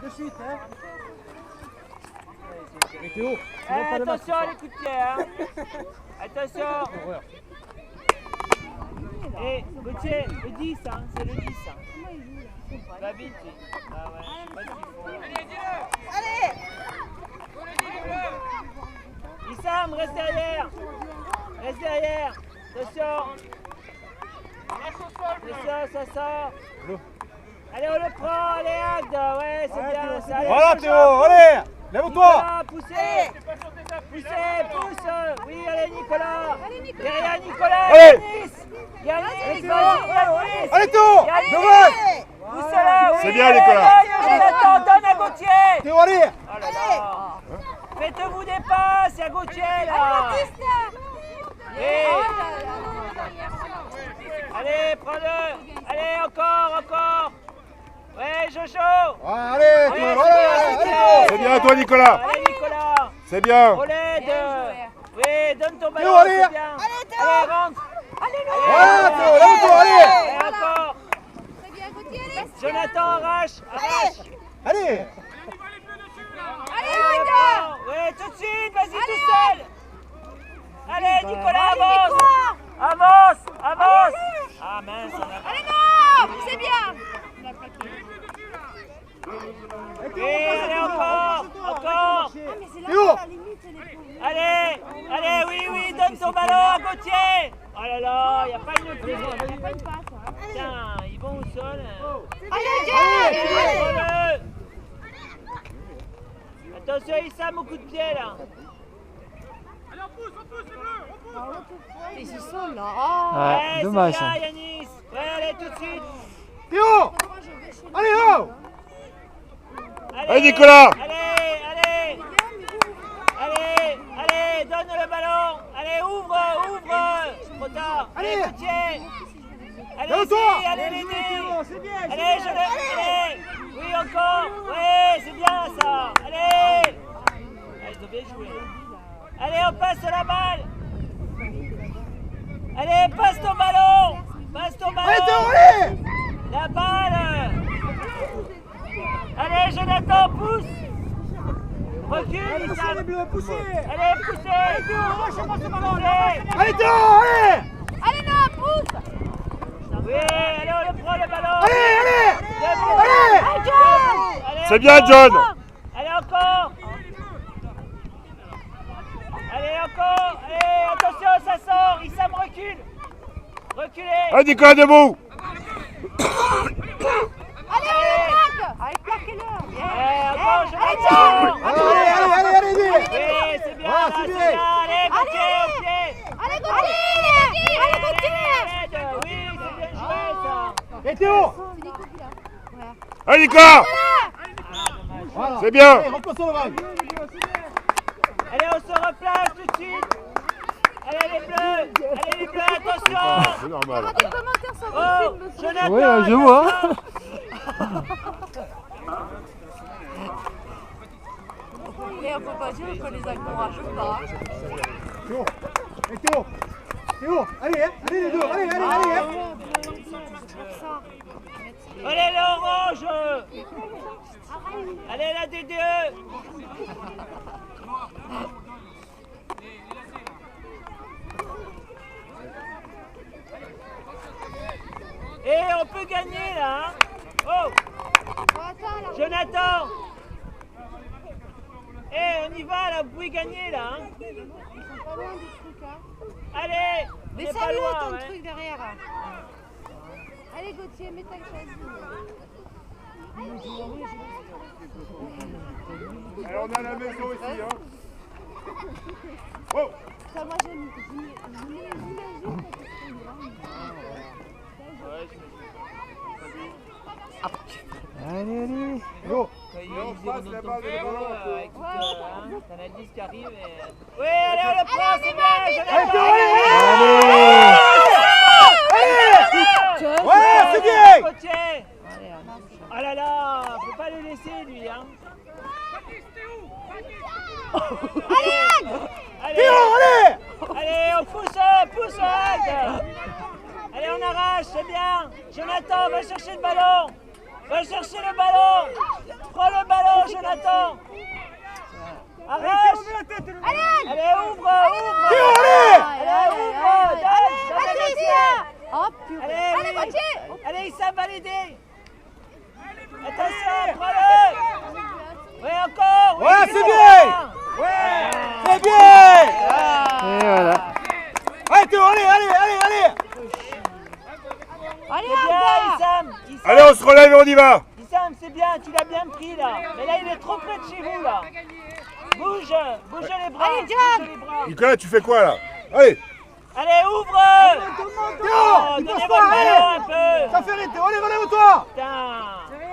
de suite, hein. Et Théo, attention à les coups de pied, hein. Attention. Et Gauthier, le 10, hein, c'est le 10. Hein. Va vite. Ah ouais, je sais pas ce qu'ils font. Allez. Issam, reste derrière. Reste derrière. Attention. Ça sort. Allez, on le prend. Allez, Agde. Ouais, c'est bien ça. Allez, voilà Théo, allez. Lève-toi. Poussez. Pousse. Oui, allez Nicolas. Derrière Nicolas. Allez. Yannis, allez Théo. Dommage. C'est bien Nicolas. Jonathan, donne à Gauthier. Théo, allez. Oh là là. Faites-vous des passes, il y a Gauthier là. Allez, prends-le. Allez, encore. Ouais, Jojo. Allez, Théo, allez. C'est bien toi Nicolas. Allez, Nicolas. C'est bien. On l'aide. Oui, donne ton ballon, allez. c'est bien. Allez, rentre. Allez, Théo, lève-toi, allez. Et encore. Jonathan, arrache. Allez. Ouais, tout de suite, vas-y tout seul. Allez, Nicolas, avance. Ah mince, on a... Allez, non. C'est bien. Allez, encore. Théo. Allez, oui, donne ton ballon à Gauthier. Oh là là, il n'y a pas une passe. Tiens, ils vont au sol. Allez. Attention, Issam au coup de pied là. Allez, on pousse, les bleus, on pousse. Ils y sont là. Ouais, dommage. c'est bien, Yanis. Ouais, allez, tout de suite. Théo. Allez, oh. Allez Nicolas. Allez, donne le ballon. Allez, ouvre. Trop tard. Allez, Gauthier. Allez, allez l'aider. Allez, allez. Oui, encore. Ouais, c'est bien ça. Allez. Ils ont bien joué. Allez, on passe la balle. Allez, passe ton ballon. Allez, Théo, allez. La balle. Allez, Jonathan, pousse. Recule, Issam. Les bleus, poussez. Allez, poussez. Allez, Théo, lâchez-moi ce ballon. Allez. Allez, Théo, allez. Allez, non, pousse. Oui, allez, on le prend le ballon. Allez. Allez, C'est bien encore. John. Allez, encore. Allez, attention, ça sort. Issam, recule. Reculez. Allez Nicolas debout. Allez, on le plaque. Allez, plaquez-le. Encore, Jonathan. Allez. Oui, c'est bien, Ah, là, c'est c'est bien. bien. Allez, Gauthier, au pied. Allez, Gauthier. Aide. Oui, c'est bien joué, ça. Et Théo. Allez Nicolas. Voilà. C'est bien. Allez, repose sur le vague. Allez, on se replace tout de suite. Allez, les bleus, attention. C'est normal. Les commentaires sont Oh, possibles, monsieur. Jonathan. Oui, je vois. Et on peut pas dire qu'on les encourage pas. Théo. Et Théo. Allez les deux. Allez. Allez, l'orange. Allez, la DDE. Et on peut gagner là, hein. Oh, Jonathan. On y va là, vous pouvez gagner là, hein. Ils sont pas loin du truc, hein. Allez, Mais on est pas salut loin, ton ouais. truc derrière. Allez Gauthier, mets ta chaise. Alors on a la maison aussi hein. Oh. Ça, moi j'aime. Allez. Go. Quand il on passe la balle de ballon. écoute, t'en as 10 qui arrivent et... Oui, allez, on le prend, c'est bien, Jonathan. Allez. Ouais, c'est bien. Gauthier. Oh là là, faut pas le laisser lui, hein. Théo, allez. Allez, on pousse, Agde. Allez, on arrache, c'est bien. Jonathan, va chercher le ballon. Va chercher le ballon. Prends le ballon. Allez, ouvre, ouvre. Théo, allez. Allez, ouvre. Donne Patricia. Oh purée. Allez, Allez, oui. Gauthier. Allez, Issam, validé. Attention, prends-le. Oui, encore. Ouais, oui, c'est bon. bien. Ouais. C'est bien. Ah. Et voilà. Allez, Théo, allez, allez, allez, allez. Allez, C'est bien, Arda. Issam. Issam. Allez, on se relève et on y va. Issam, c'est bien, tu l'as bien pris là. Mais là, il est trop près de chez vous là. Bouge, bouge les bras. Allez, John. Bouge les bras. Nicolas, tu fais quoi là? Allez. Allez, ouvre. Théo, Oh, il donnez passe votre pas, ballon un allez. peu. Ça fait rien, Théo, allez, relève-toi. Putain,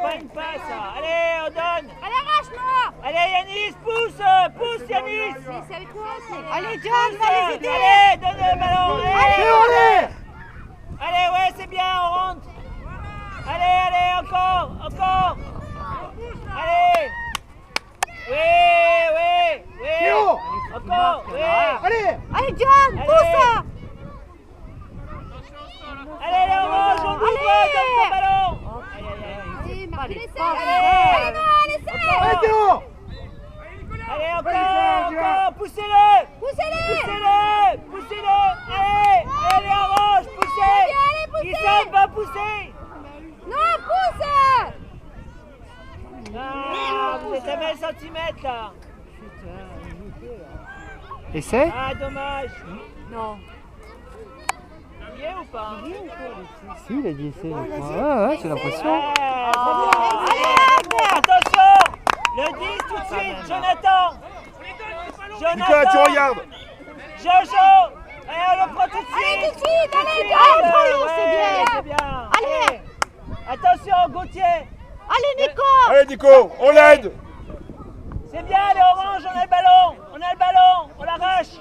pas une passe. Allez, on donne. Allez, arrache-moi. Allez, Yanis, pousse, pousse, Yanis. Mais c'est avec toi. Allez, John, va les aider. Allez, donne le ballon. Théo, allez. Allez, ouais, c'est bien, on rentre. Allez, allez, encore, encore. Allez. Oui, oui, oui. Théo. Encore, oui. Allez. Allez, John, Allez. pousse. Allez, les oranges, on ouvre, Allez. donne ton ballon. Aïe, aïe, aïe. Allez, Marc, laissez. Allez. Allez, non, laissez. Allez, Théo. Allez, encore, poussez-le. Poussez-les. Poussez-le, poussez-le. Allez, allez, les oranges, poussez. Allez, poussez. Issam va pousser. Non, pousse. Ah, vous êtes à 20 cm là. Essaie. Ah, dommage. Non. Il y est ou pas? Si, il a dit essaie. Ouais, j'ai l'impression. Ouais, Allez, Arda. attention. Le 10 tout de suite, Jonathan. Nicolas, tu regardes. Jojo. Allez, on le prend tout de suite. Allez, tout de suite. Allez, Tout John, de suite. prends-le, c'est Ouais, bien. c'est bien. Allez. Attention, Gauthier. Allez, Nico. Allez, Nico, on l'aide. C'est bien, les oranges, on a le ballon. On a le ballon, on l'arrache.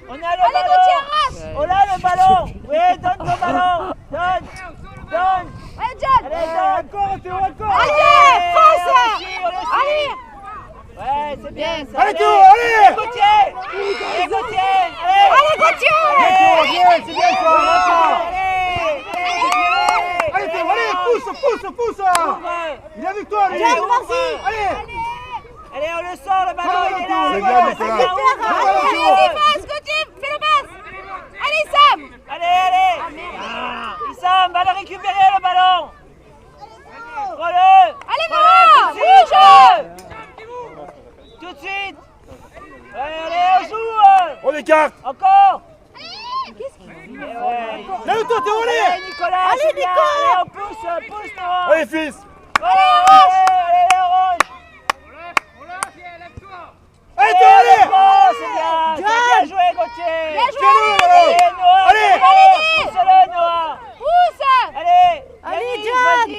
On a le Allez, ballon. Gauthier, arrache. On a le ballon. Oui, donne ton ballon. Donne. Donne. Allez, John. Allez, donne. Encore, Théo, encore. Allez, fonce. on le suit. Allez. Ouais, c'est bien ça. Allez, Théo, allez. Gauthier. Allez, Gauthier. Allez. Allez, Gauthier. Allez, Théo, bien, c'est bien, toi. Allez. Allez, Théo, allez, pousse, pousse. Ouvre. Il est avec toi, lui. Allez, ouvre. Allez. Allez, on le sort, le ballon, Bravo, il est Théo, là. c'est Voilà, bien, c'est Nicolas. bien, ouvre. Allez, passe, Gauthier. Fais le passe. Allez, Sam. Allez, allez. Issam, va le récupérer, le ballon. Prends-le. Allez, Prends-le, Noah, tout de suite. bouge. Tout de suite. Allez, on joue. On écarte. Encore. Qu'est-ce qu'il fait? Ouais. Lève-toi, Théo, allez. Allez, Nicolas. Allez, c'est bien. Nico. Allez, on pousse, Noah. Allez, fils. Allez, les oranges. Allez, Théo, allez. Oh, c'est bien. Bien joué, Gauthier. Bien joué. Allez, Noah. Allez. Allez, pousse-le, Noah. Pousse. Allez. Allez, Yannick, John. vas-y.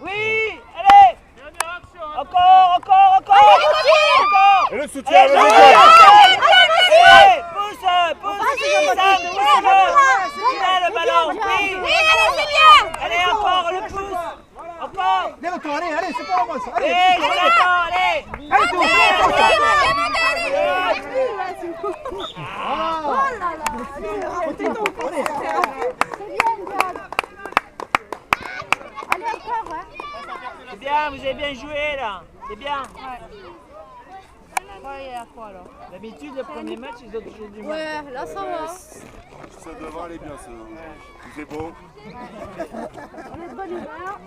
Oui, allez. Encore. Allez, Gauthier. Encore. Et le soutien, Allez, vas-y, Jojo. Nico. Allez, pousse. Vas-y, Issam, Gauthier. pousse-le. Il a le ballon. Oui. Oui, allez, c'est bien. Allez, encore, le pouce. Encore. Lève-toi, allez, c'est pas moi, ça. Allez, Allez. Jonathan, allez. Allez, Théo, pousse. Allez, encore, hein. C'est bien, vous avez bien joué là. C'est bien. D'habitude, le premier match, ils ont toujours du mal. Ouais, là, ça va. Ça devrait aller bien, ça. Il fait beau. On est de bonne humeur.